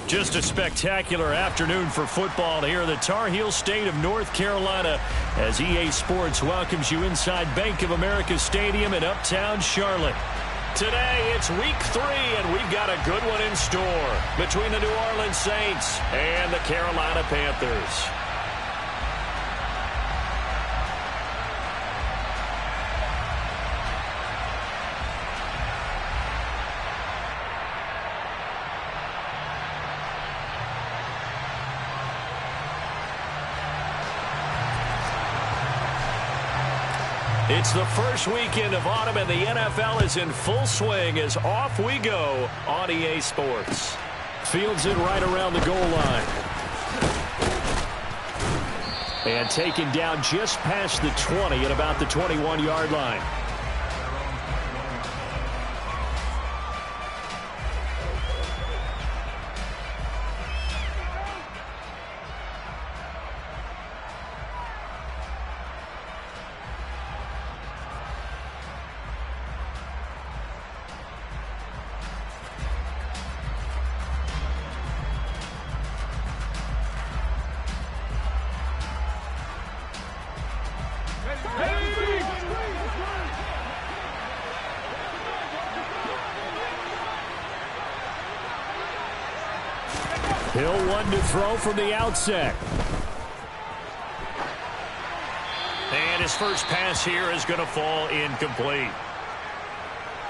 Just a spectacular afternoon for football here in the Tar Heel state of North Carolina as EA Sports welcomes you inside Bank of America Stadium in uptown Charlotte. Today, it's week 3, and we've got a good one in store between the New Orleans Saints and the Carolina Panthers. It's the first weekend of autumn, and the NFL is in full swing as off we go on EA Sports. Fields it right around the goal line. And taken down just past the 20 at about the 21-yard line. Hill one to throw from the outset. And his first pass here is going to fall incomplete.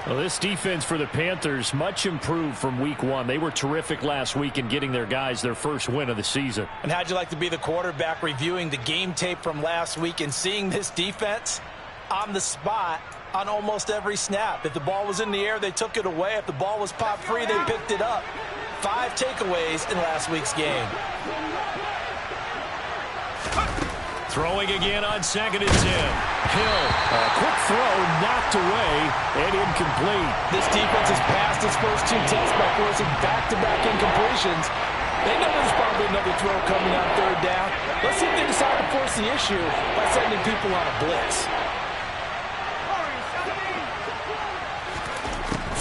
Well, this defense for the Panthers much improved from week 1. They were terrific last week in getting their guys their first win of the season. And how'd you like to be the quarterback reviewing the game tape from last week and seeing this defense on the spot on almost every snap? If the ball was in the air, they took it away. If the ball was popped free, they picked it up. 5 takeaways in last week's game. Throwing again on 2nd and 10. Hill, a quick throw, knocked away, and incomplete. This defense has passed its first 2 tests by forcing back-to-back incompletions. They know there's probably another throw coming on 3rd down. Let's see if they decide to force the issue by sending people on a blitz.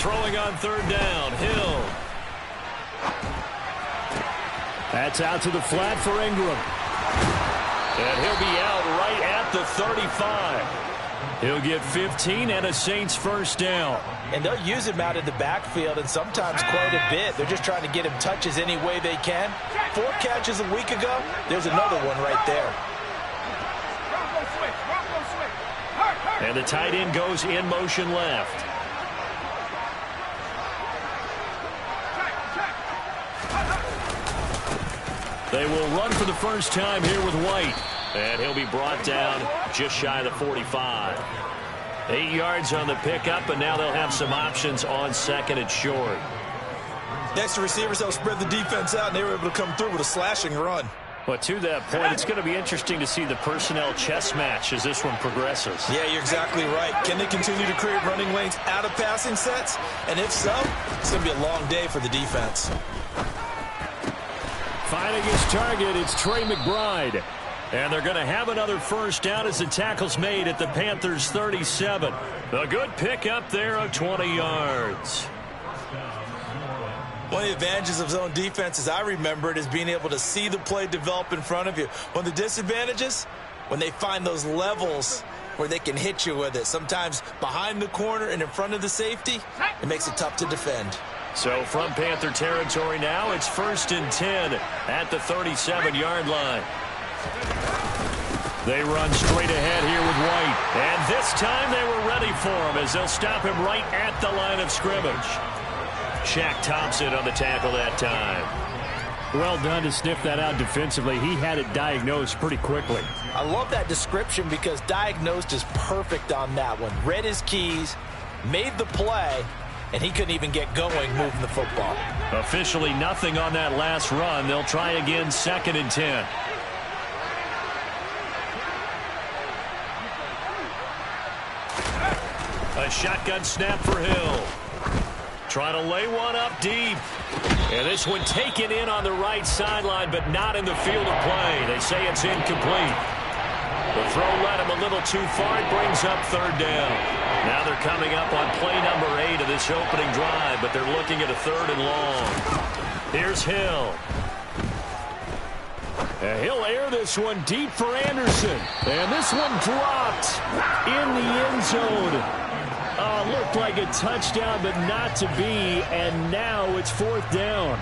Throwing on 3rd down, Hill. That's out to the flat for Ingram. And he'll be out right at the 35. He'll get 15 and a Saints first down. And they'll use him out in the backfield, and sometimes quite a bit. They're just trying to get him touches any way they can. 4 catches a week ago. There's another one right there. And the tight end goes in motion left. They will run for the first time here with White. And he'll be brought down just shy of the 45. 8 yards on the pickup, and now they'll have some options on 2nd and short. Next to receivers, they'll spread the defense out, and they were able to come through with a slashing run. But to that point, it's going to be interesting to see the personnel chess match as this one progresses. Yeah, you're exactly right. Can they continue to create running lanes out of passing sets? And if so, it's going to be a long day for the defense. Finding his target, it's Trey McBride. And they're going to have another first down as the tackle's made at the Panthers' 37. A good pickup there of 20 yards. One of the advantages of zone defense, as I remember it, is being able to see the play develop in front of you. One of the disadvantages, when they find those levels where they can hit you with it, sometimes behind the corner and in front of the safety, it makes it tough to defend. So from Panther territory now, it's 1st and 10 at the 37-yard line. They run straight ahead here with White. And this time they were ready for him as they'll stop him right at the line of scrimmage. Shaq Thompson on the tackle that time. Well done to sniff that out defensively. He had it diagnosed pretty quickly. I love that description because diagnosed is perfect on that one. Read his keys, made the play, and he couldn't even get going moving the football. Officially nothing on that last run. They'll try again 2nd and 10. A shotgun snap for Hill. Trying to lay one up deep. And this one taken in on the right sideline, but not in the field of play. They say it's incomplete. The throw led him a little too far. It brings up 3rd down. Now they're coming up on play number 8 of this opening drive, but they're looking at a 3rd and long. Here's Hill. He'll air this one deep for Anderson. And this one dropped in the end zone. Looked like a touchdown, but not to be. And now it's 4th down.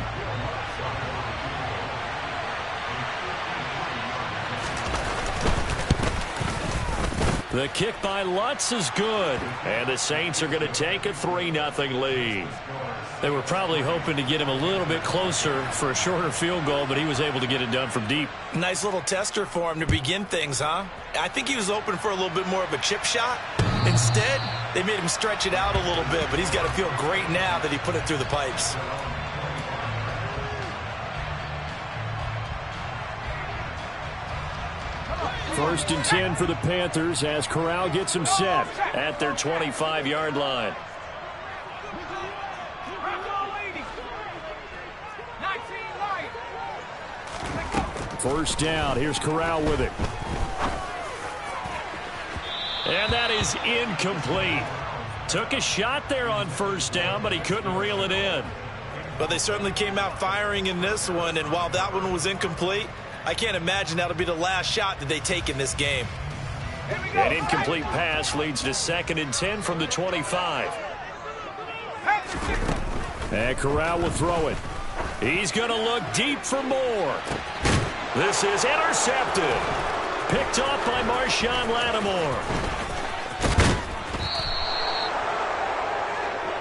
The kick by Lutz is good. And the Saints are going to take a 3-0 lead. They were probably hoping to get him a little bit closer for a shorter field goal, but he was able to get it done from deep. Nice little tester for him to begin things, huh? I think he was open for a little bit more of a chip shot. Instead, they made him stretch it out a little bit, but he's got to feel great now that he put it through the pipes. First and 10 for the Panthers as Corral gets him set at their 25-yard line. First down. Here's Corral with it. And that is incomplete. Took a shot there on first down, but he couldn't reel it in. But they certainly came out firing in this one, and while that one was incomplete, I can't imagine that'll be the last shot that they take in this game. An incomplete pass leads to 2nd and 10 from the 25. And Corral will throw it. He's going to look deep for more. This is intercepted. Picked off by Marshawn Lattimore.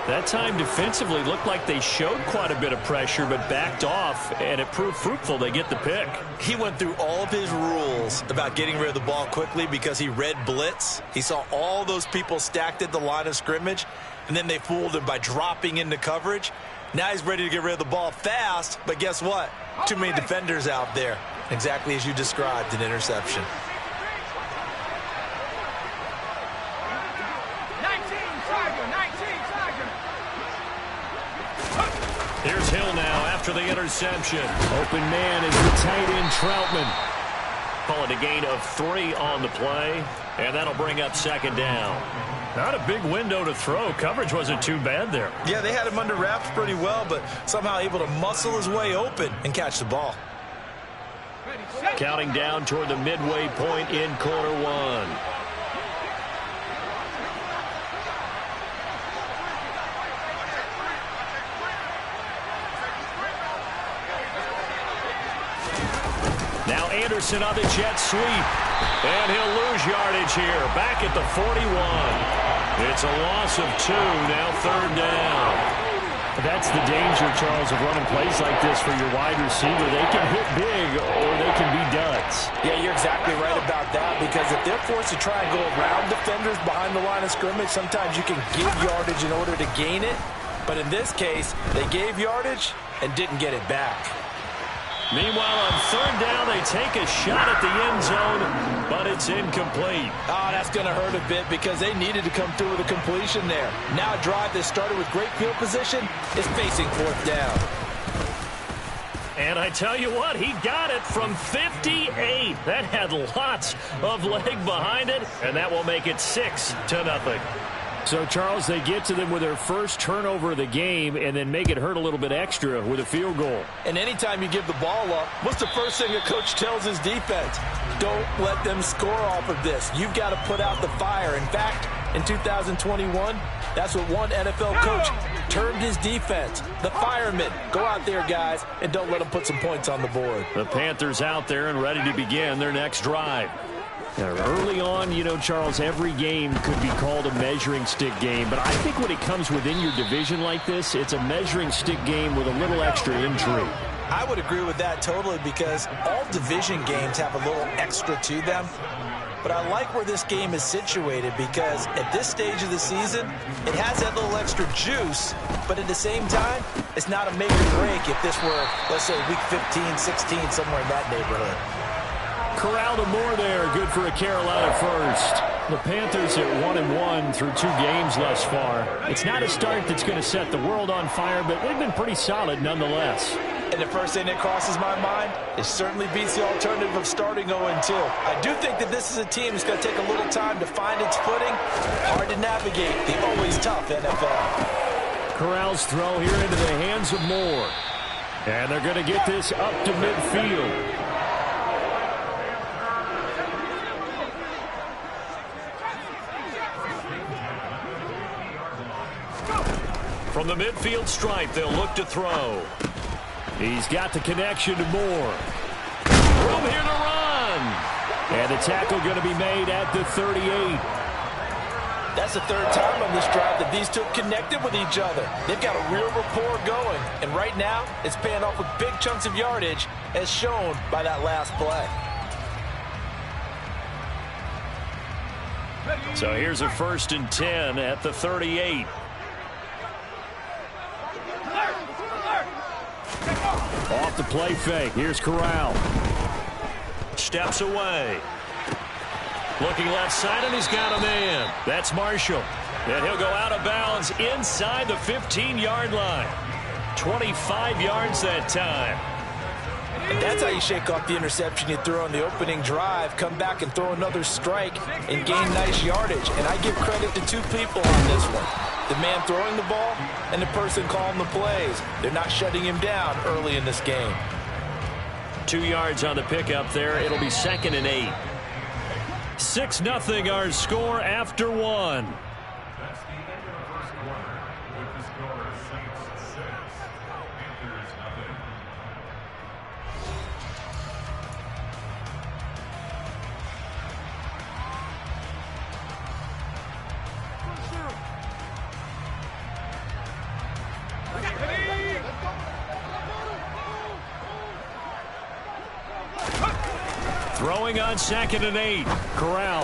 That time defensively looked like they showed quite a bit of pressure but backed off, and it proved fruitful. They get the pick. He went through all of his rules about getting rid of the ball quickly because he read blitz. He saw all those people stacked at the line of scrimmage, and then they fooled him by dropping into coverage. Now he's ready to get rid of the ball fast, but guess what? Too many defenders out there. Exactly as you described, an interception. Here's Hill now after the interception. Open man is the tight end Troutman. Call it a gain of 3 on the play, and that'll bring up 2nd down. Not a big window to throw. Coverage wasn't too bad there. Yeah, they had him under wraps pretty well, but somehow able to muscle his way open and catch the ball. Counting down toward the midway point in quarter 1. Now Anderson on the jet sweep. And he'll lose yardage here. Back at the 41. It's a loss of 2. Now 3rd down. That's the danger, Charles, of running plays like this for your wide receiver. They can hit big or they can be duds. Yeah, you're exactly right about that, because if they're forced to try and go around defenders behind the line of scrimmage, sometimes you can give yardage in order to gain it. But in this case, they gave yardage and didn't get it back. Meanwhile, on 3rd down, they take a shot at the end zone, but it's incomplete. Oh, that's going to hurt a bit because they needed to come through with a completion there. Now a drive that started with great field position is facing 4th down. And I tell you what, he got it from 58. That had lots of leg behind it, and that will make it 6-0. So, Charles, they get to them with their first turnover of the game and then make it hurt a little bit extra with a field goal. And anytime you give the ball up, what's the first thing a coach tells his defense? Don't let them score off of this. You've got to put out the fire. In fact, in 2021, that's what one NFL coach termed his defense. The firemen. Go out there, guys, and don't let them put some points on the board. The Panthers out there and ready to begin their next drive. Now, early on, you know, Charles, every game could be called a measuring stick game. But I think when it comes within your division like this, it's a measuring stick game with a little extra intrigue. I would agree with that totally, because all division games have a little extra to them. But I like where this game is situated because at this stage of the season, it has that little extra juice. But at the same time, it's not a make or break if this were, let's say, week 15, 16, somewhere in that neighborhood. Corral to Moore there, good for a Carolina first. The Panthers at 1-1 through 2 games thus far. It's not a start that's going to set the world on fire, but they've been pretty solid nonetheless. And the first thing that crosses my mind, it certainly beats the alternative of starting 0-2. I do think that this is a team that's going to take a little time to find its footing. Hard to navigate the always tough NFL. Corral's throw here into the hands of Moore. And they're going to get this up to midfield. From the midfield stripe, they'll look to throw. He's got the connection to Moore. Room here to run. And the tackle going to be made at the 38. That's the third time on this drive that these two connected with each other. They've got a real rapport going. And right now, it's paying off with big chunks of yardage, as shown by that last play. So here's a 1st and 10 at the 38. Off the play fake. Here's Corral. Steps away. Looking left side, and he's got a man. That's Marshall. And he'll go out of bounds inside the 15-yard line. 25 yards that time. And that's how you shake off the interception you threw on the opening drive, come back and throw another strike and gain nice yardage. And I give credit to two people on this one. The man throwing the ball and the person calling the plays. They're not shutting him down early in this game. 2 yards on the pickup there. It'll be 2nd and 8. 6-0 our score after 1. Throwing on 2nd and 8. Corral.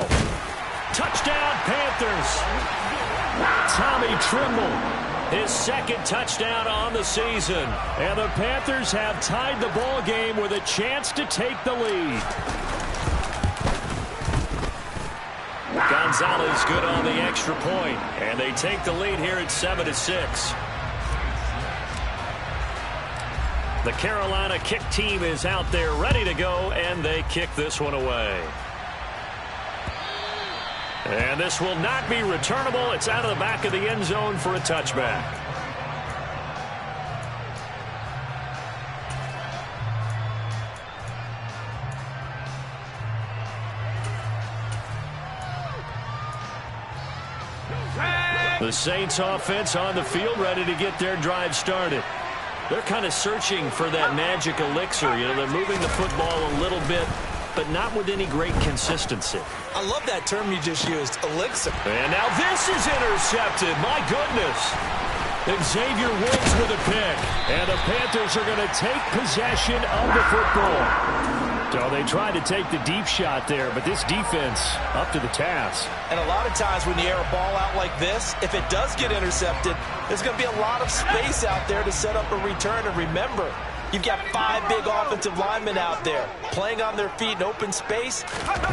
Touchdown, Panthers. Tommy Tremble. His 2nd touchdown on the season. And the Panthers have tied the ball game with a chance to take the lead. Gonzalez good on the extra point. And they take the lead here at 7-6. The Carolina kick team is out there ready to go, and they kick this one away. And this will not be returnable. It's out of the back of the end zone for a touchback. The Saints offense on the field ready to get their drive started. They're kind of searching for that magic elixir. You know, they're moving the football a little bit, but not with any great consistency. I love that term you just used, elixir. And now this is intercepted. My goodness. Xavier Woods with a pick. And the Panthers are going to take possession of the football. So they tried to take the deep shot there, but this defense up to the task. And a lot of times when you air a ball out like this, if it does get intercepted, there's going to be a lot of space out there to set up a return. And remember, you've got 5 big offensive linemen out there playing on their feet in open space.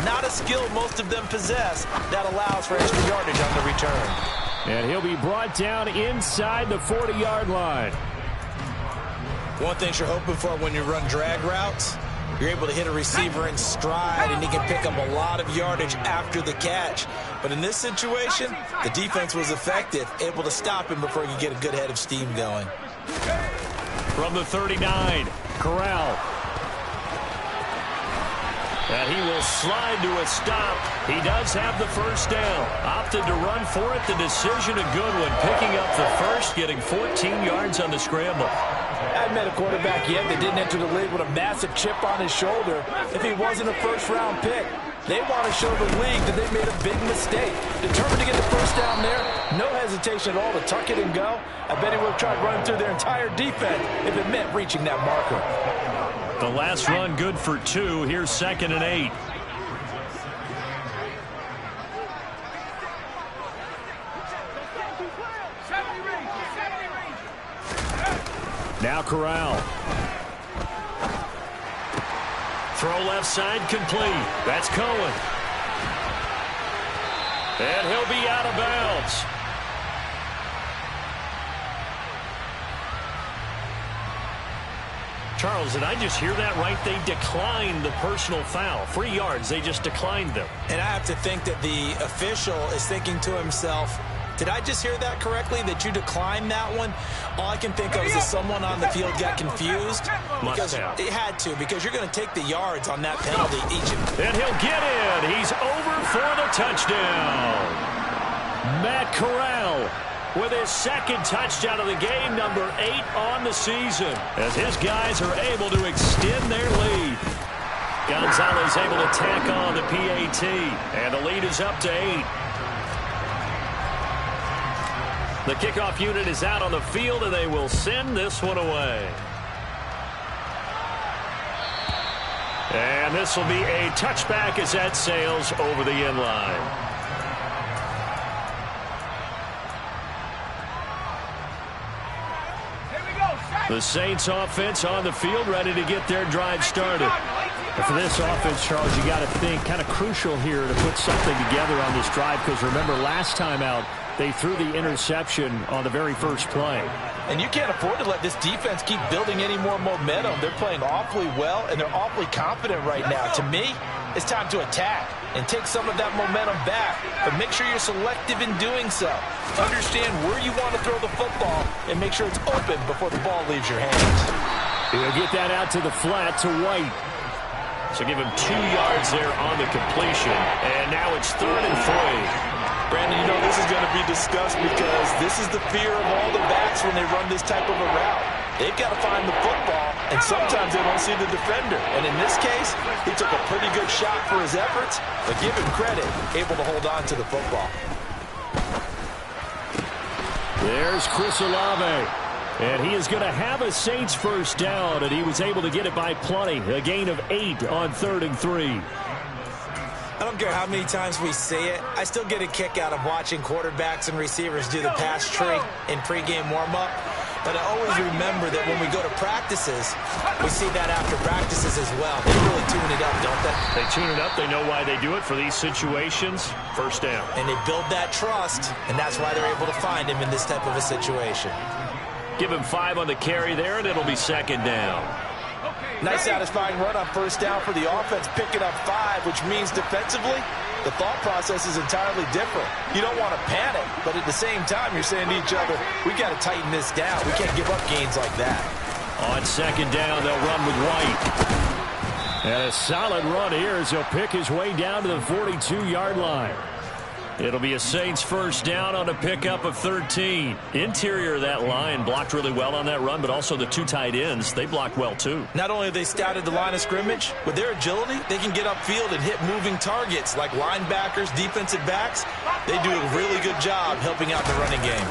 Not a skill most of them possess that allows for extra yardage on the return. And he'll be brought down inside the 40-yard line. One thing you're hoping for when you run drag routes, you're able to hit a receiver in stride, and he can pick up a lot of yardage after the catch. But in this situation, the defense was effective, able to stop him before he could get a good head of steam going. From the 39, Corral. And he will slide to a stop. He does have the first down. Opted to run for it. The decision a good one. Picking up the first, getting 14 yards on the scramble. I met a quarterback yet that didn't enter the league with a massive chip on his shoulder if he wasn't a first-round pick. They want to show the league that they made a big mistake. Determined to get the first down there, no hesitation at all to tuck it and go. I bet he would have tried running through their entire defense if it meant reaching that marker. The last run good for 2. Here's 2nd and 8. Now Corral. Throw left side complete. That's Cohen. And he'll be out of bounds. Charles, did I just hear that right? They declined the personal foul. 3 yards, they just declined them. And I have to think that the official is thinking to himself, Did I just hear that correctly, that you declined that one? All I can think of is that someone on the field got confused. Because it had to, because you're going to take the yards on that penalty each. And he'll get in. He's over for the touchdown. Matt Corral with his second touchdown of the game, number 8 on the season, as his guys are able to extend their lead. Gonzalez able to tack on the PAT, and the lead is up to 8. The kickoff unit is out on the field, and they will send this one away. And this will be a touchback as that sails over the end line. The Saints offense on the field, ready to get their drive started. And for this offense, Charles, you got to think kind of crucial here to put something together on this drive, because remember last time out they threw the interception on the very first play. And you can't afford to let this defense keep building any more momentum. They're playing awfully well, and they're awfully confident right now. To me, it's time to attack and take some of that momentum back. But make sure you're selective in doing so. Understand where you want to throw the football and make sure it's open before the ball leaves your hands. He'll get that out to the flat to White. So give him 2 yards there on the completion. And now it's 3rd and 3. Brandon, you know this is going to be discussed because this is the fear of all the backs when they run this type of a route. They've got to find the football, and sometimes they don't see the defender. And in this case, he took a pretty good shot for his efforts, but give him credit, able to hold on to the football. There's Chris Olave. And he is going to have a Saints first down, and he was able to get it by plenty. A gain of 8 on 3rd and 3. I don't care how many times we see it. I still get a kick out of watching quarterbacks and receivers do the pass tree in pregame warm-up. But I always remember that when we go to practices, we see that after practices as well. They really tune it up, don't they? They tune it up. They know why they do it for these situations. First down. And they build that trust, and that's why they're able to find him in this type of a situation. Give him 5 on the carry there, and it'll be 2nd down. Nice satisfying run on first down for the offense, picking up 5, which means defensively, the thought process is entirely different. You don't want to panic, but at the same time, you're saying to each other, we got to tighten this down. We can't give up gains like that. On 2nd down, they'll run with White. And a solid run here as he'll pick his way down to the 42-yard line. It'll be a Saints first down on a pickup of 13. Interior of that line blocked really well on that run, but also the 2 tight ends, they blocked well too. Not only have they scouted the line of scrimmage, with their agility, they can get upfield and hit moving targets like linebackers, defensive backs. They do a really good job helping out the running game.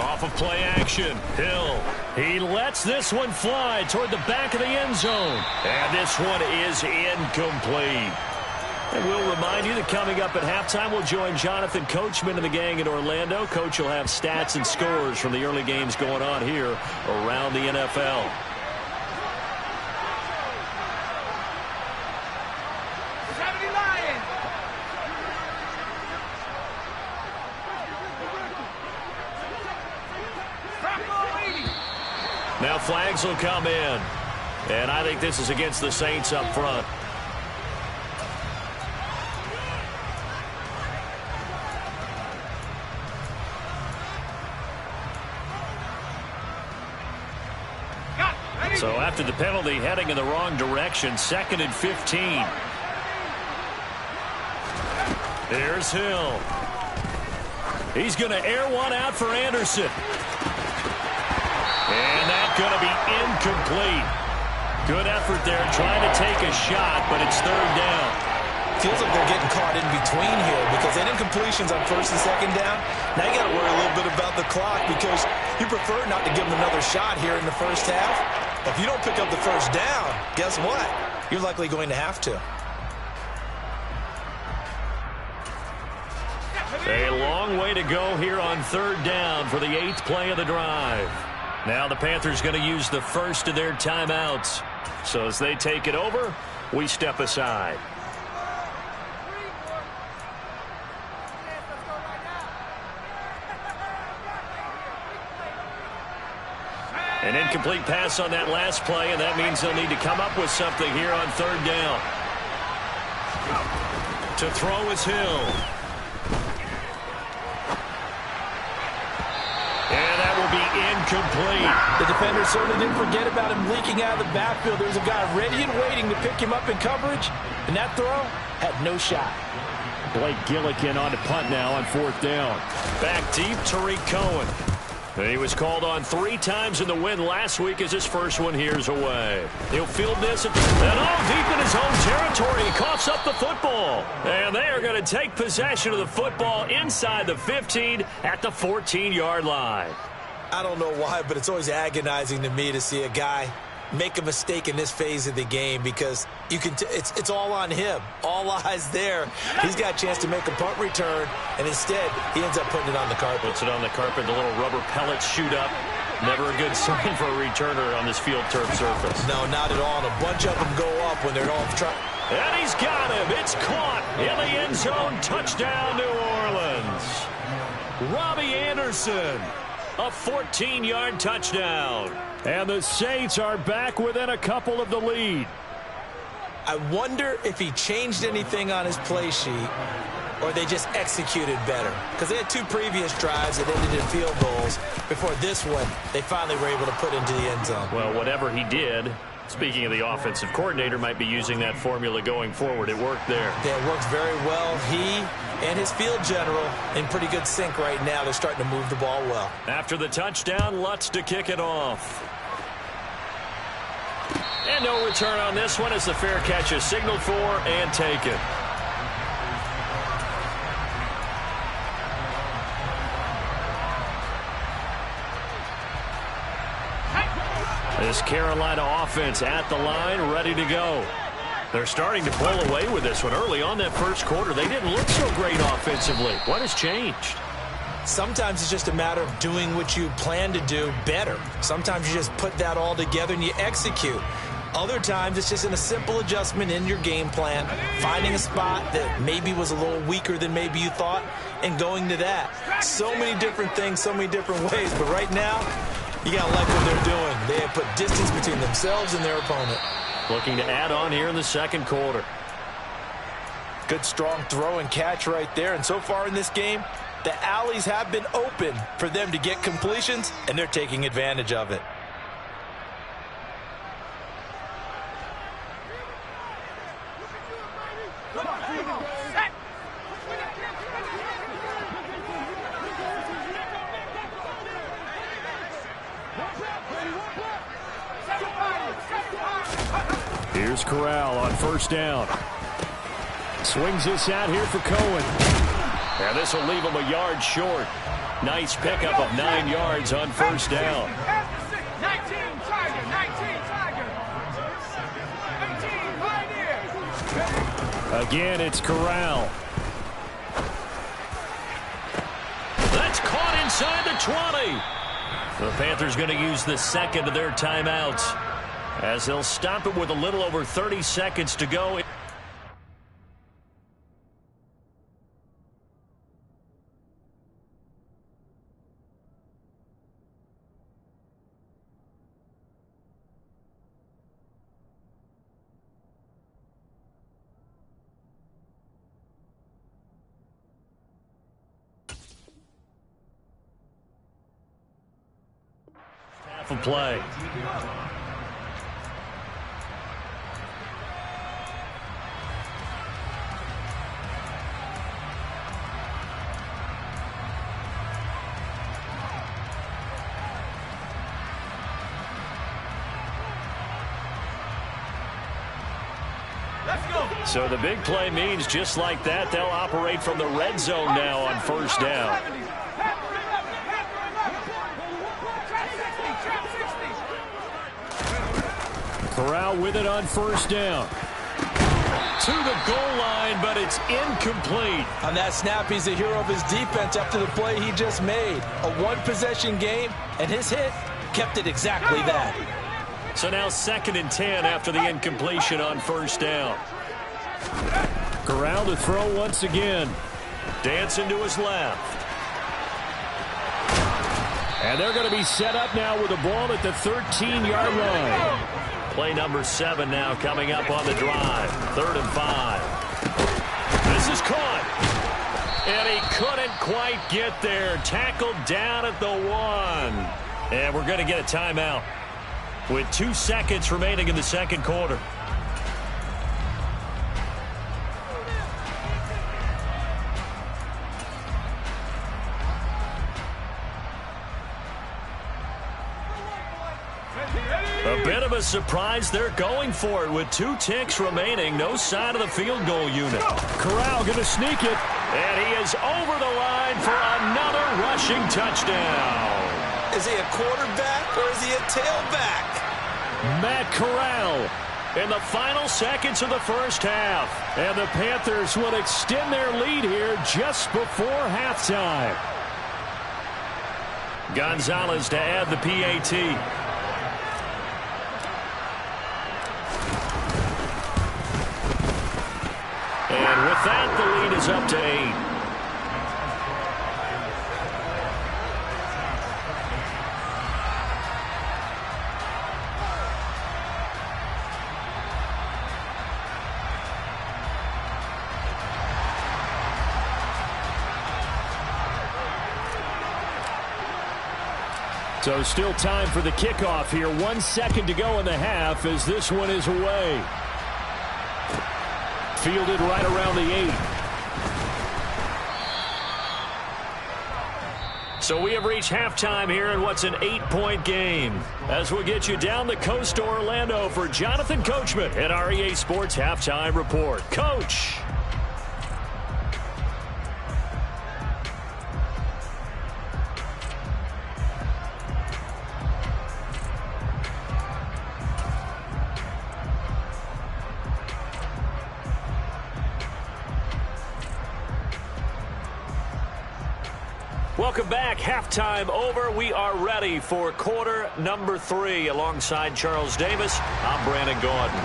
Off of play action, Hill. He lets this one fly toward the back of the end zone. And this one is incomplete. And we'll remind you that coming up at halftime, we'll join Jonathan Coachman and the gang in Orlando. Coach will have stats and scores from the early games going on here around the NFL. Now flags will come in. And I think this is against the Saints up front. So after the penalty, heading in the wrong direction, 2nd and 15. There's Hill. He's going to air one out for Anderson. And that's going to be incomplete. Good effort there, trying to take a shot, but it's 3rd down. Feels like they're getting caught in between here because they did incompletions on 1st and 2nd down. Now you got to worry a little bit about the clock because you prefer not to give them another shot here in the first half. If you don't pick up the first down, guess what? You're likely going to have to. A long way to go here on 3rd down for the 8th play of the drive. Now the Panthers going to use the first of their timeouts. So as they take it over, we step aside. An incomplete pass on that last play, and that means they'll need to come up with something here on 3rd down. To throw is Hill. complete. The defender certainly didn't forget about him leaking out of the backfield. There's a guy ready and waiting to pick him up in coverage, and that throw had no shot. Blake Gillikin on to punt now on 4th down. Back deep, Tariq Cohen. He was called on 3 times in the win last week as his first one here's away. He'll field this and all deep in his own territory. He coughs up the football. And they are going to take possession of the football inside the 15 at the 14-yard line. I don't know why, but it's always agonizing to me to see a guy make a mistake in this phase of the game because you can it's all on him. All eyes there. He's got a chance to make a punt return, and instead he ends up putting it on the carpet. Puts it on the carpet. The little rubber pellets shoot up. Never a good sign for a returner on this field turf surface. No, not at all. And a bunch of them go up when they're all trying. And he's got him. It's caught in the end zone. Touchdown, New Orleans. Robbie Anderson. A 14-yard touchdown. And the Saints are back within a couple of the lead. I wonder if he changed anything on his play sheet or they just executed better. Because they had 2 previous drives that ended in field goals. Before this one, they finally were able to put into the end zone. Well, whatever he did, speaking of the offensive coordinator, might be using that formula going forward. It worked there. Yeah, it works very well. He and his field general in pretty good sync right now. They're starting to move the ball well. After the touchdown, Lutz to kick it off. And no return on this one as the fair catch is signaled for and taken. This Carolina offense at the line, ready to go. They're starting to pull away with this one. Early on that first quarter, they didn't look so great offensively. What has changed? Sometimes it's just a matter of doing what you plan to do better. Sometimes you just put that all together and you execute. Other times it's just in a simple adjustment in your game plan, finding a spot that maybe was a little weaker than maybe you thought, and going to that. So many different things, so many different ways, but right now, you got to like what they're doing. They have put distance between themselves and their opponent. Looking to add on here in the second quarter. Good strong throw and catch right there, and so far in this game, the alleys have been open for them to get completions, and they're taking advantage of it. Here's Corral on first down. Swings this out here for Cohen. And this will leave him a yard short. Nice pickup of 9 yards on first down. 19 Tiger, 19 Tiger. 18 right here. Again, it's Corral. That's caught inside the 20. The Panthers going to use the second of their timeouts as they'll stop it with a little over 30 seconds to go. Half a play. So the big play means just like that, they'll operate from the red zone now on first down. Corral with it on first down. To the goal line, but it's incomplete. On that snap, he's the hero of his defense after the play he just made. A one-possession game, and his hit kept it exactly that. So now 2nd and 10 after the incompletion on first down. Corral to throw once again. Dancing to his left. And they're going to be set up now with the ball at the 13-yard line. Play number 7 now coming up on the drive. 3rd and 5. This is caught. And he couldn't quite get there. Tackled down at the 1. And we're going to get a timeout with 2 seconds remaining in the second quarter. A bit of a surprise. They're going for it with 2 ticks remaining. No sign of the field goal unit. Corral going to sneak it. And he is over the line for another rushing touchdown. Is he a quarterback or is he a tailback? Matt Corral in the final seconds of the first half. And the Panthers will extend their lead here just before halftime. Gonzalez to add the PAT. And with that, the lead is up to 8. So still time for the kickoff here. 1 second to go in the half as this one is away. Fielded right around the 8. So we have reached halftime here in what's an 8-point game. As we get you down the coast to Orlando for Jonathan Coachman at our EA Sports Halftime Report. Coach. Welcome back. Halftime over. We are ready for quarter number 3. Alongside Charles Davis, I'm Brandon Gaudin.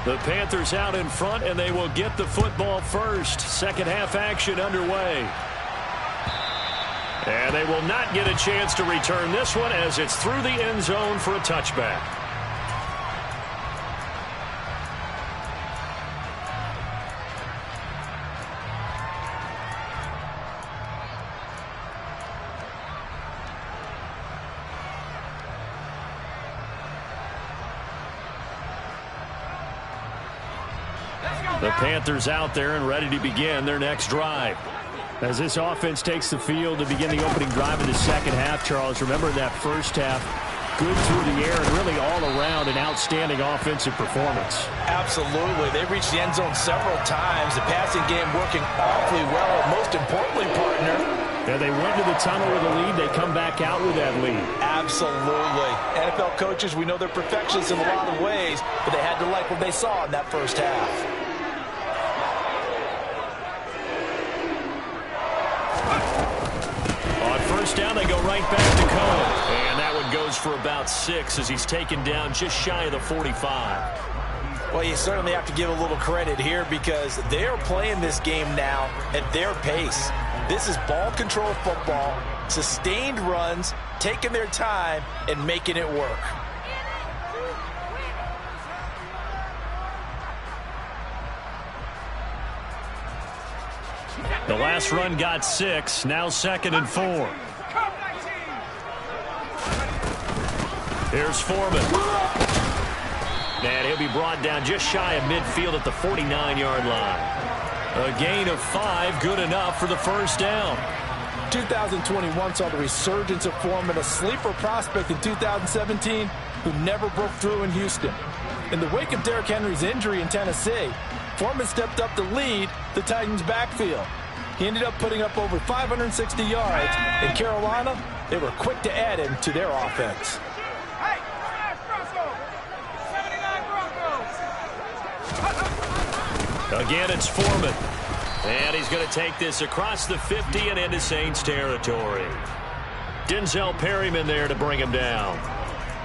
The Panthers out in front, and they will get the football first. Second half action underway. And they will not get a chance to return this one as it's through the end zone for a touchback. The Panthers out there and ready to begin their next drive. As this offense takes the field to begin the opening drive of the second half, Charles, remember that first half, good through the air and really all around an outstanding offensive performance. Absolutely. They reached the end zone several times. The passing game working awfully well. Most importantly, partner. Yeah, they went to the tunnel with a lead. They come back out with that lead. Absolutely. NFL coaches, we know they're perfectionists in a lot of ways, but they had to like what they saw in that first half. First down, they go right back to Cohen. And that one goes for about 6 as he's taken down just shy of the 45. Well, you certainly have to give a little credit here because they are playing this game now at their pace. This is ball control football, sustained runs, taking their time, and making it work. The last run got 6, now 2nd and 4. Here's Foreman. And he'll be brought down just shy of midfield at the 49-yard line. A gain of 5, good enough for the first down. 2021 saw the resurgence of Foreman, a sleeper prospect in 2017 who never broke through in Houston. In the wake of Derrick Henry's injury in Tennessee, Foreman stepped up to lead the Titans' backfield. He ended up putting up over 560 yards. In Carolina, they were quick to add him to their offense. Again, it's Foreman. And he's going to take this across the 50 and into Saints territory. Denzel Perryman there to bring him down.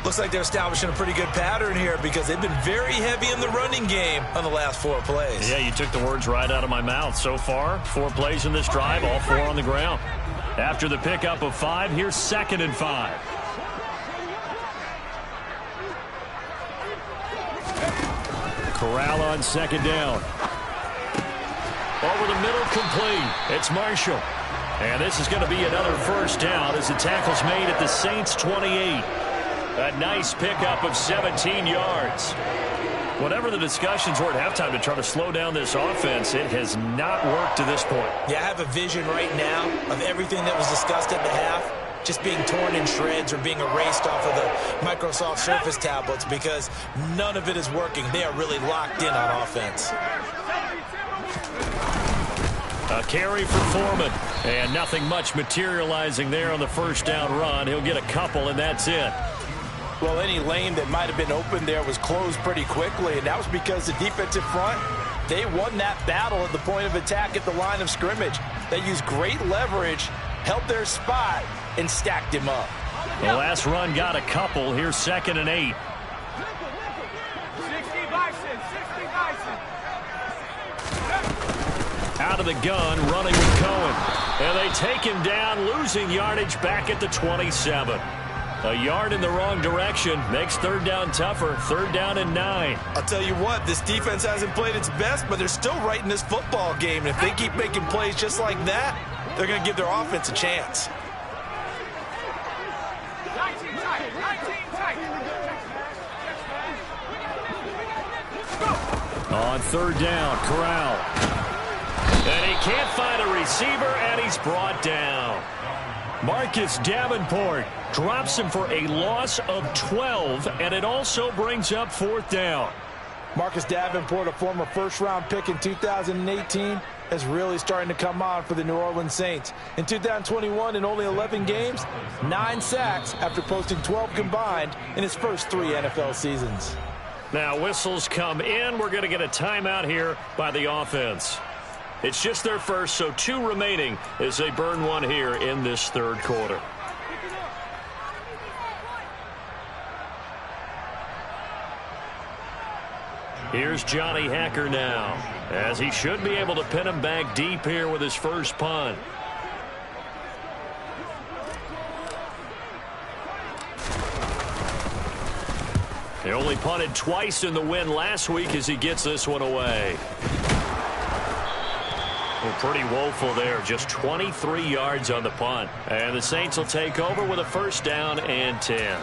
Looks like they're establishing a pretty good pattern here because they've been very heavy in the running game on the last 4 plays. Yeah, you took the words right out of my mouth. So far, 4 plays in this drive, all 4 on the ground. After the pickup of 5, here's 2nd and 5. Corral on second down. Over the middle, complete. It's Marshall. And this is going to be another first down as the tackle's made at the Saints' 28. A nice pickup of 17 yards. Whatever the discussions were at halftime to try to slow down this offense, it has not worked to this point. Yeah, I have a vision right now of everything that was discussed at the half just being torn in shreds or being erased off of the Microsoft Surface tablets because none of it is working. They are really locked in on offense. A carry for Foreman, and nothing much materializing there on the first down run. He'll get a couple, and that's it. Well, any lane that might have been open there was closed pretty quickly, and that was because the defensive front, they won that battle at the point of attack at the line of scrimmage. They used great leverage, held their spot, and stacked him up. The last run got a couple. Here's 2nd and 8. 60 Bison, 60 Bison. Out of the gun, running with Cohen. And they take him down, losing yardage back at the 27. A yard in the wrong direction makes third down tougher. 3rd down and 9. I'll tell you what, this defense hasn't played its best, but they're still right in this football game. And if they keep making plays just like that, they're going to give their offense a chance. 19 tight, 19 tight. On 3rd down, Corral. And he can't find a receiver, and he's brought down. Marcus Davenport drops him for a loss of 12, and it also brings up 4th down. Marcus Davenport, a former first-round pick in 2018, is really starting to come on for the New Orleans Saints. In 2021, in only 11 games, 9 sacks after posting 12 combined in his first 3 NFL seasons. Now whistles come in. We're going to get a timeout here by the offense. It's just their first, so 2 remaining as they burn one here in this 3rd quarter. Here's Johnny Hacker now, as he should be able to pin him back deep here with his first punt. He only punted twice in the win last week as he gets this one away. Well, pretty woeful there, just 23 yards on the punt. And the Saints will take over with a 1st down and 10.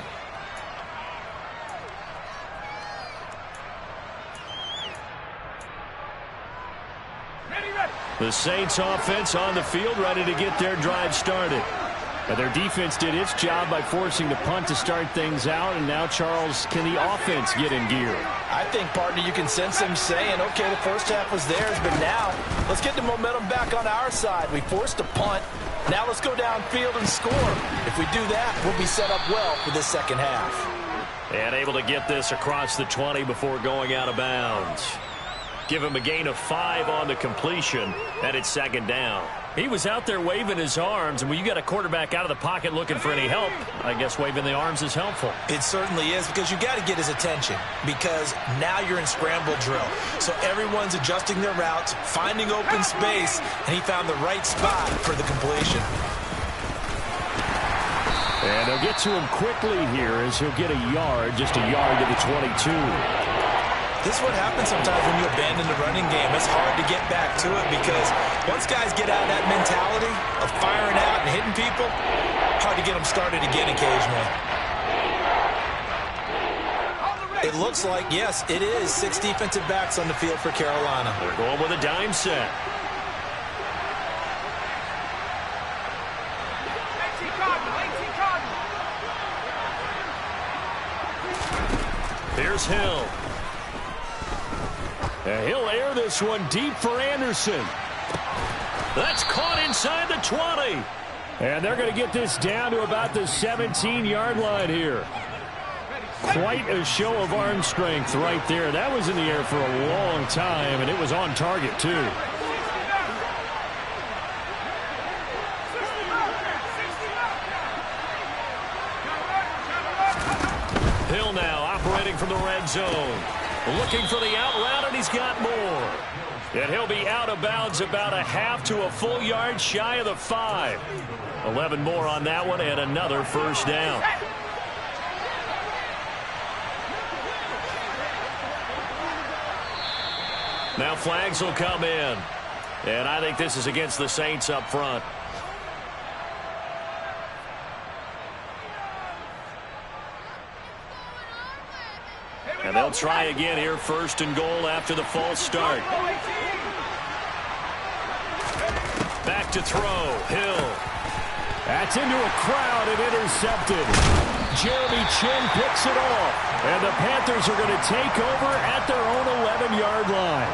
The Saints offense on the field, ready to get their drive started. And their defense did its job by forcing the punt to start things out. And now, Charles, can the offense get in gear? I think, partner, you can sense them saying, okay, the first half was theirs, but now let's get the momentum back on our side. We forced a punt. Now let's go downfield and score. If we do that, we'll be set up well for this second half. And able to get this across the 20 before going out of bounds. Give him a gain of 5 on the completion, and it's 2nd down. He was out there waving his arms, and when you got a quarterback out of the pocket looking for any help, I guess waving the arms is helpful. It certainly is, because you got to get his attention, because now you're in scramble drill. So everyone's adjusting their routes, finding open space, and he found the right spot for the completion. And they'll get to him quickly here as he'll get a yard, just a yard to the 22. This is what happens sometimes when you abandon the running game. It's hard to get back to it because once guys get out of that mentality of firing out and hitting people, hard to get them started again occasionally. It looks like, yes, it is 6 defensive backs on the field for Carolina. They're going with a dime set. Here's Hill. And he'll air this one deep for Anderson. That's caught inside the 20. And they're going to get this down to about the 17-yard line here. Quite a show of arm strength right there. That was in the air for a long time, and it was on target, too. Hill now operating from the red zone. Looking for the out route, and he's got more. And he'll be out of bounds about a half to a full yard shy of the 5. 11 more on that one, and another first down. Now flags will come in. And I think this is against the Saints up front. And they'll try again here, first and goal after the false start. Back to throw. Hill. That's into a crowd and intercepted. Jeremy Chinn picks it off. And the Panthers are going to take over at their own 11-yard line.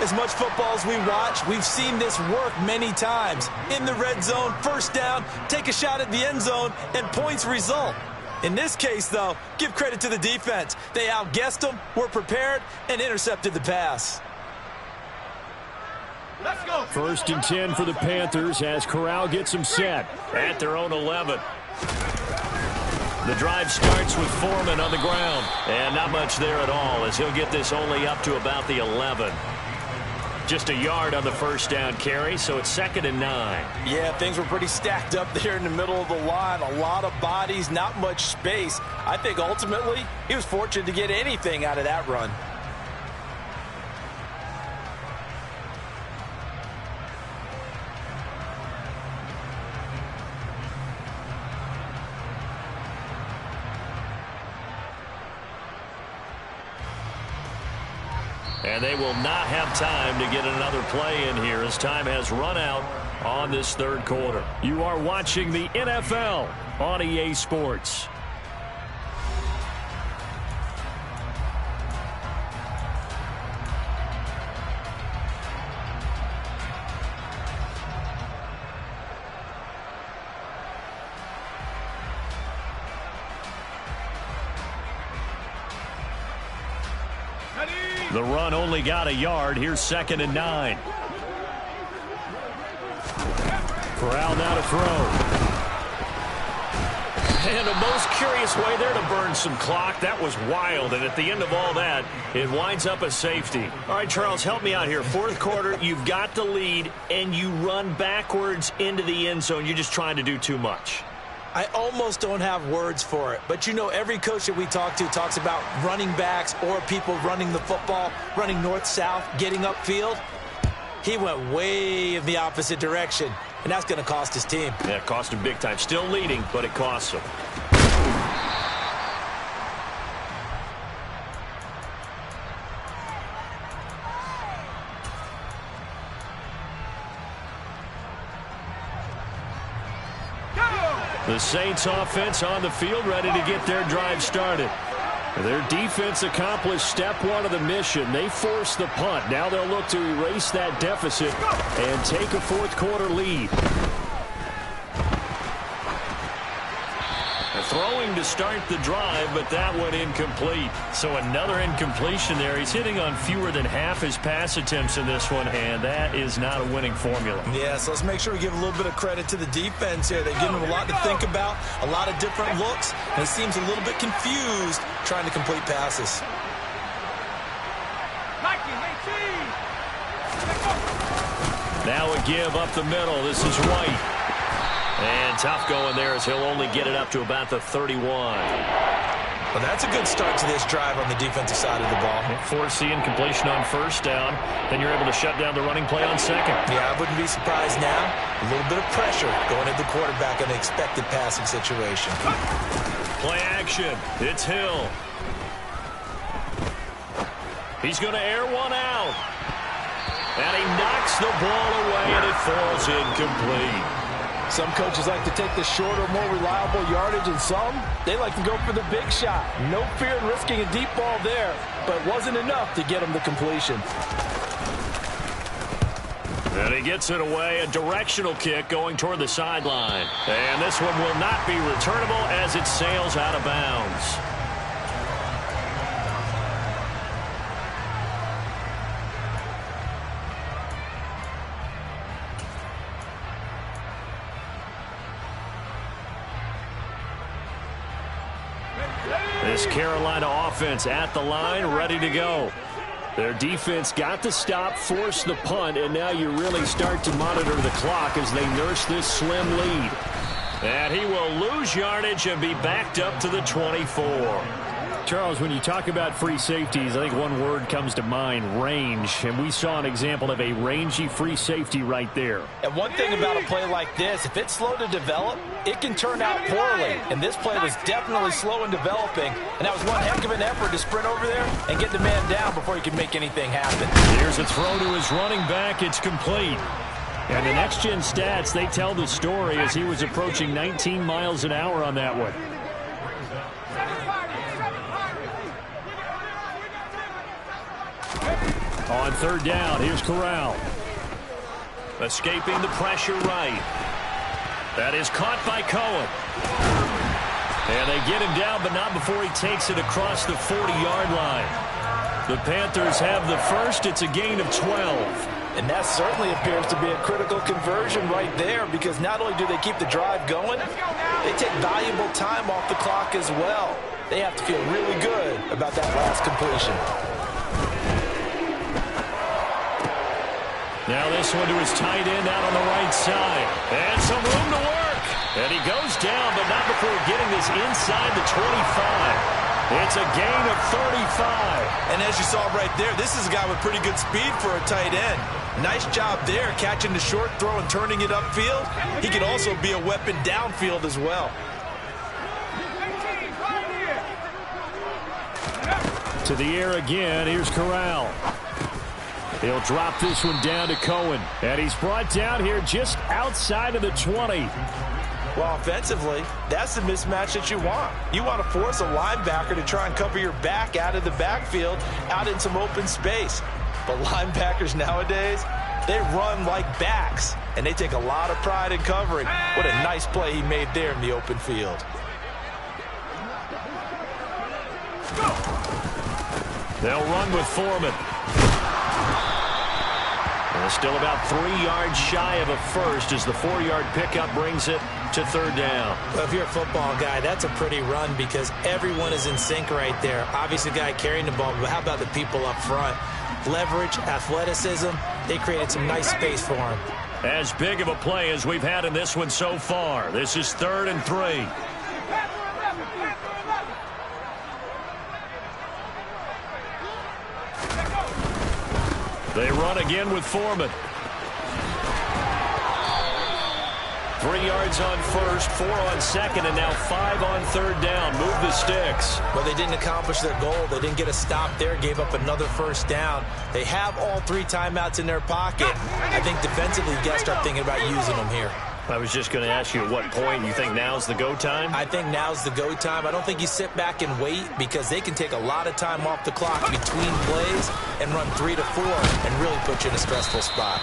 As much football as we watch, we've seen this work many times. In the red zone, first down, take a shot at the end zone, and points result. In this case, though, give credit to the defense. They outguessed them, were prepared, and intercepted the pass. Let's go. First and 10 for the Panthers as Corral gets them set. At their own 11. The drive starts with Foreman on the ground. And not much there at all as he'll get this only up to about the 11. Just a yard on the first down carry, so it's 2nd and 9. Yeah, things were pretty stacked up there in the middle of the line. A lot of bodies, not much space. I think ultimately he was fortunate to get anything out of that run. And they will not have time to get another play in here as time has run out on this third quarter. You are watching the NFL on EA Sports. The run only got a yard. Here's 2nd and 9. Corral now to throw. And a most curious way there to burn some clock. That was wild. And at the end of all that, it winds up a safety. All right, Charles, help me out here. Fourth quarter, you've got the lead, and you run backwards into the end zone. You're just trying to do too much. I almost don't have words for it. But, you know, every coach that we talk to talks about running backs or people running the football, running north-south, getting upfield. He went way in the opposite direction, and that's going to cost his team. Yeah, it cost him big time. Still leading, but it costs him. The Saints offense on the field ready to get their drive started. Their defense accomplished step one of the mission. They forced the punt. Now they'll look to erase that deficit and take a fourth quarter lead. Throwing to start the drive, but that went incomplete. So another incompletion there. He's hitting on fewer than half his pass attempts in this one, and that is not a winning formula. Yeah, so let's make sure we give a little bit of credit to the defense here. They've given him a lot to think about, a lot of different looks, and he seems a little bit confused trying to complete passes. 19-18. Now a give up the middle. This is White. And tough going there as he'll only get it up to about the 31. Well, that's a good start to this drive on the defensive side of the ball. Forcing completion on first down. Then you're able to shut down the running play on second. Yeah, I wouldn't be surprised now. A little bit of pressure going at the quarterback in an expected passing situation. Play action. It's Hill. He's going to air one out. And he knocks the ball away, and it falls incomplete. Some coaches like to take the shorter, more reliable yardage, and some, they like to go for the big shot. No fear in risking a deep ball there, but it wasn't enough to get him the completion. And he gets it away, a directional kick going toward the sideline. And this one will not be returnable as it sails out of bounds. This Carolina offense at the line, ready to go. Their defense got the stop, forced the punt, and now you really start to monitor the clock as they nurse this slim lead. And he will lose yardage and be backed up to the 24. Charles, when you talk about free safeties, I think one word comes to mind, range. And we saw an example of a rangy free safety right there. And one thing about a play like this, if it's slow to develop, it can turn out poorly. And this play was definitely slow in developing. And that was one heck of an effort to sprint over there and get the man down before he could make anything happen. Here's a throw to his running back. It's complete. And the next-gen stats, they tell the story as he was approaching 19 miles an hour on that one. On third down, here's Corral. Escaping the pressure right. That is caught by Cohen. And they get him down, but not before he takes it across the 40-yard line. The Panthers have the first. It's a gain of 12. And that certainly appears to be a critical conversion right there, because not only do they keep the drive going, they take valuable time off the clock as well. They have to feel really good about that last completion. Now this one to his tight end out on the right side. And some room to work. And he goes down, but not before getting this inside the 25. It's a gain of 35. And as you saw right there, this is a guy with pretty good speed for a tight end. Nice job there, catching the short throw and turning it upfield. He can also be a weapon downfield as well. To the air again. Here's Corral. He'll drop this one down to Cohen. And he's brought down here just outside of the 20. Well, offensively, that's the mismatch that you want. You want to force a linebacker to try and cover your back out of the backfield, out in some open space. But linebackers nowadays, they run like backs, and they take a lot of pride in covering. What a nice play he made there in the open field. They'll run with Foreman. And still about 3 yards shy of a first as the 4-yard pickup brings it to third down. Well, if you're a football guy, that's a pretty run because everyone is in sync right there. Obviously, the guy carrying the ball, but how about the people up front? Leverage, athleticism, they created some nice space for him. As big of a play as we've had in this one so far. This is 3rd and 3. They run again with Foreman. 3 yards on first, 4 on second, and now 5 on third down. Move the sticks. Well, they didn't accomplish their goal. They didn't get a stop there, gave up another first down. They have all 3 timeouts in their pocket. I think defensively, you got to start thinking about using them here. I was just going to ask you at what point you think now's the go time? I think now's the go time. I don't think you sit back and wait because they can take a lot of time off the clock between plays and run 3 to 4 and really put you in a stressful spot.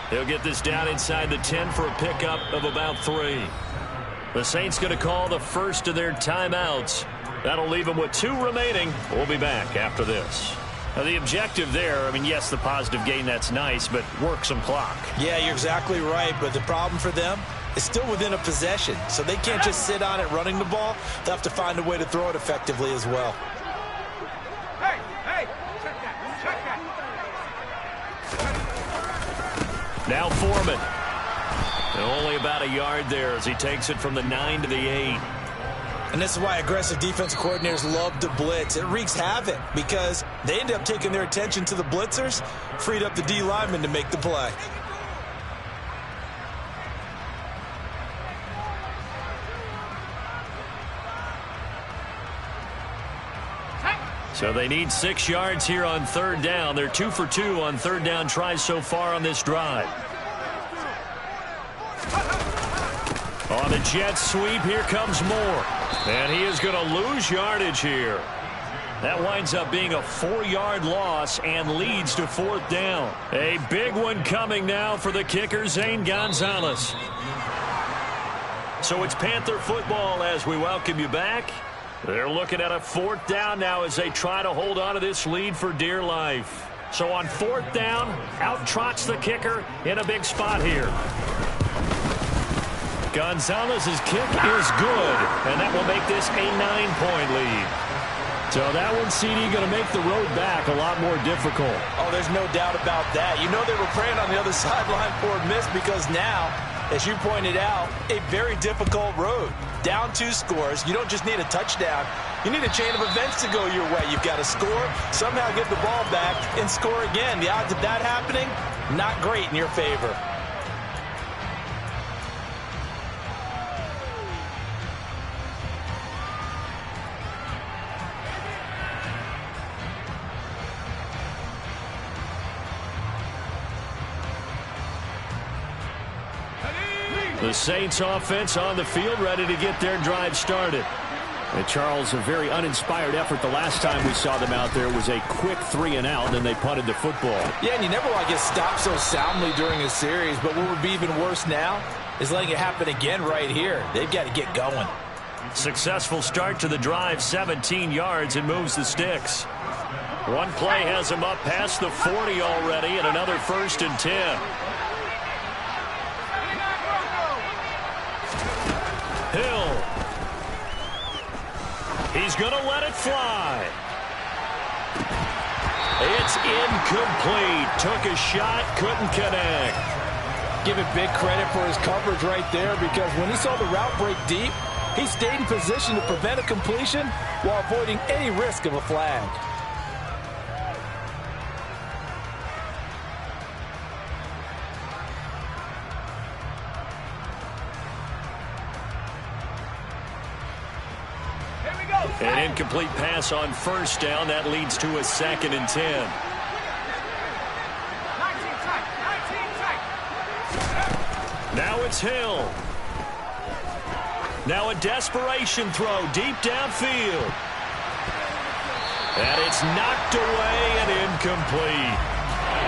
They'll get this down inside the 10 for a pickup of about 3. The Saints going to call the first of their timeouts. That'll leave them with 2 remaining. We'll be back after this. Now, the objective there, I mean, yes, the positive gain, that's nice, but work some clock. Yeah, you're exactly right, but the problem for them is still within a possession, so they can't just sit on it running the ball. They'll have to find a way to throw it effectively as well. Now Foreman. And only about a yard there as he takes it from the 9 to the 8. And this is why aggressive defensive coordinators love to blitz. It wreaks havoc because they end up taking their attention to the blitzers, freed up the D lineman to make the play. So they need 6 yards here on third down. They're 2 for 2 on third down tries so far on this drive. On the jet sweep, here comes Moore. And he is going to lose yardage here. That winds up being a 4-yard loss and leads to 4th down. A big one coming now for the kicker, Zane Gonzalez. So it's Panther football as we welcome you back. They're looking at a 4th down now as they try to hold on to this lead for dear life. So on 4th down, out trots the kicker in a big spot here. Gonzalez's kick is good, and that will make this a 9-point lead. So that one, CD, going to make the road back a lot more difficult. Oh, there's no doubt about that. You know they were praying on the other sideline for a miss because now, as you pointed out, a very difficult road. Down 2 scores. You don't just need a touchdown. You need a chain of events to go your way. You've got to score, somehow get the ball back, and score again. The odds of that happening, not great in your favor. The Saints offense on the field, ready to get their drive started. And Charles, a very uninspired effort the last time we saw them out there was a quick 3-and-out, and they punted the football. Yeah, and you never want to get stopped so soundly during a series, but what would be even worse now is letting it happen again right here. They've got to get going. Successful start to the drive, 17 yards, and moves the sticks. One play has him up past the 40 already, and another 1st and 10. Hill. He's going to let it fly. It's incomplete. Took a shot, couldn't connect. Give it big credit for his coverage right there, because when he saw the route break deep, he stayed in position to prevent a completion while avoiding any risk of a flag. An incomplete pass on 1st down. That leads to a 2nd and 10. Now it's Hill. Now a desperation throw deep downfield. And it's knocked away and incomplete.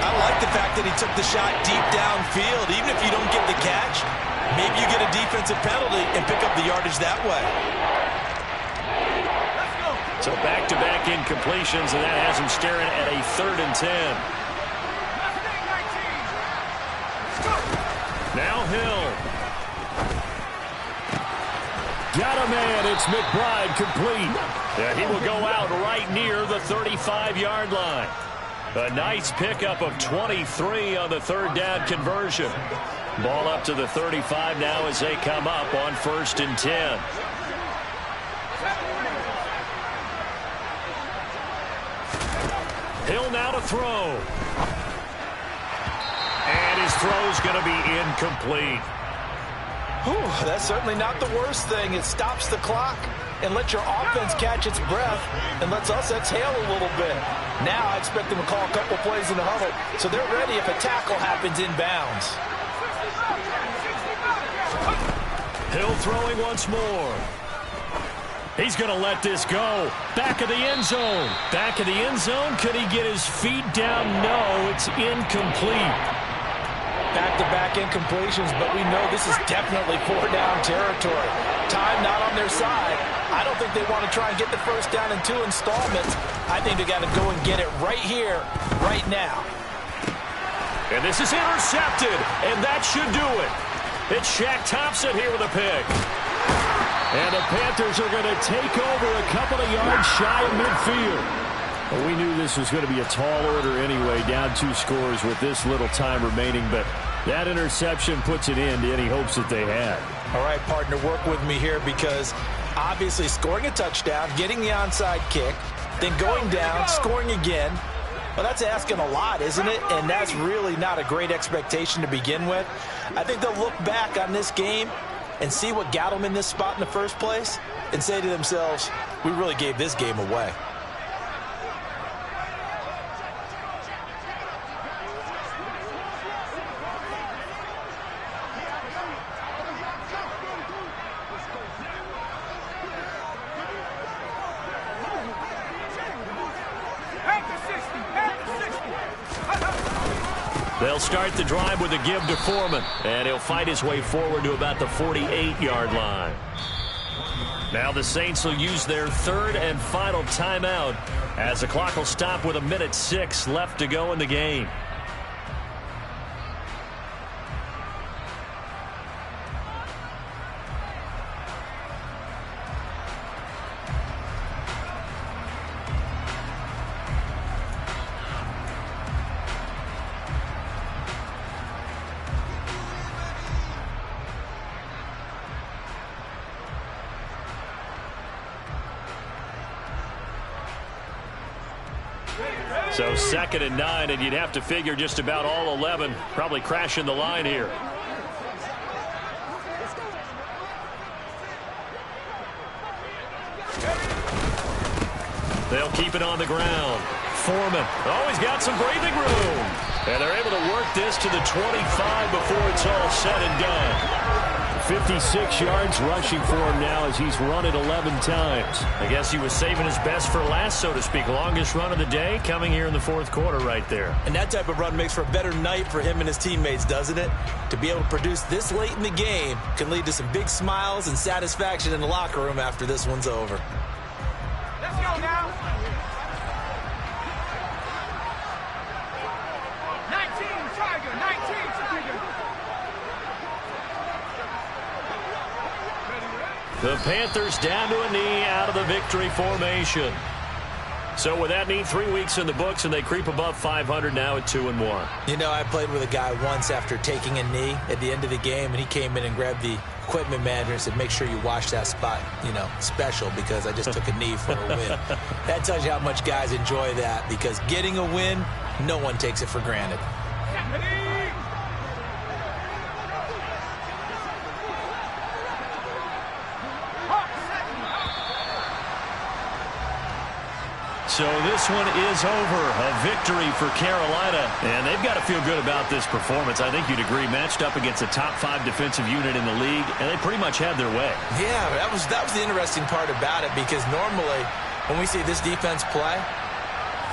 I like the fact that he took the shot deep downfield. Even if you don't get the catch, maybe you get a defensive penalty and pick up the yardage that way. So back-to-back incompletions, and that has him staring at a 3rd and 10. Now Hill. Got a man. It's McBride complete. Yeah, he will go out right near the 35-yard line. A nice pickup of 23 on the 3rd down conversion. Ball up to the 35 now as they come up on 1st and 10. Hill now to throw. And his throw's going to be incomplete. Whew, that's certainly not the worst thing. It stops the clock and lets your offense catch its breath and lets us exhale a little bit. Now I expect them to call a couple plays in the huddle so they're ready if a tackle happens inbounds. Hill throwing once more. He's going to let this go. Back of the end zone. Back of the end zone. Could he get his feet down? No, it's incomplete. Back-to-back incompletions, but we know this is definitely 4-down territory. Time not on their side. I don't think they want to try and get the 1st down in 2 installments. I think they got to go and get it right here, right now. And this is intercepted, and that should do it. It's Shaq Thompson here with a pick. And the Panthers are going to take over a couple of yards shy of midfield. Well, we knew this was going to be a tall order anyway, down 2 scores with this little time remaining, but that interception puts an end to any hopes that they had. All right, partner, work with me here, because obviously scoring a touchdown, getting the onside kick, then going down, scoring again, well, that's asking a lot, isn't it? And that's really not a great expectation to begin with. I think they'll look back on this game and see what got them in this spot in the first place and say to themselves, we really gave this game away. They'll start the drive with a give to Foreman, and he'll fight his way forward to about the 48-yard line. Now the Saints will use their 3rd and final timeout as the clock will stop with 1:06 left to go in the game. So 2nd and 9, and you'd have to figure just about all 11 probably crashing the line here. They'll keep it on the ground. Foreman always got some breathing room. And they're able to work this to the 25 before it's all said and done. 56 yards rushing for him now as he's run it 11 times. I guess he was saving his best for last, so to speak. Longest run of the day coming here in the 4th quarter right there. And that type of run makes for a better night for him and his teammates, doesn't it? To be able to produce this late in the game can lead to some big smiles and satisfaction in the locker room after this one's over. Let's go now. 19 Tiger, 19 Tiger. The Panthers down to a knee out of the victory formation. So with that knee, 3 weeks in the books, and they creep above 500 now at 2-1. You know, I played with a guy once after taking a knee at the end of the game, and he came in and grabbed the equipment manager and said, make sure you wash that spot, special, because I just took a knee for a win. That tells you how much guys enjoy that, because getting a win, no one takes it for granted. So this one is over. A victory for Carolina. And they've got to feel good about this performance. I think you'd agree. Matched up against a top 5 defensive unit in the league, and they pretty much had their way. Yeah, that was the interesting part about it, because normally when we see this defense play,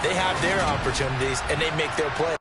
they have their opportunities and they make their play.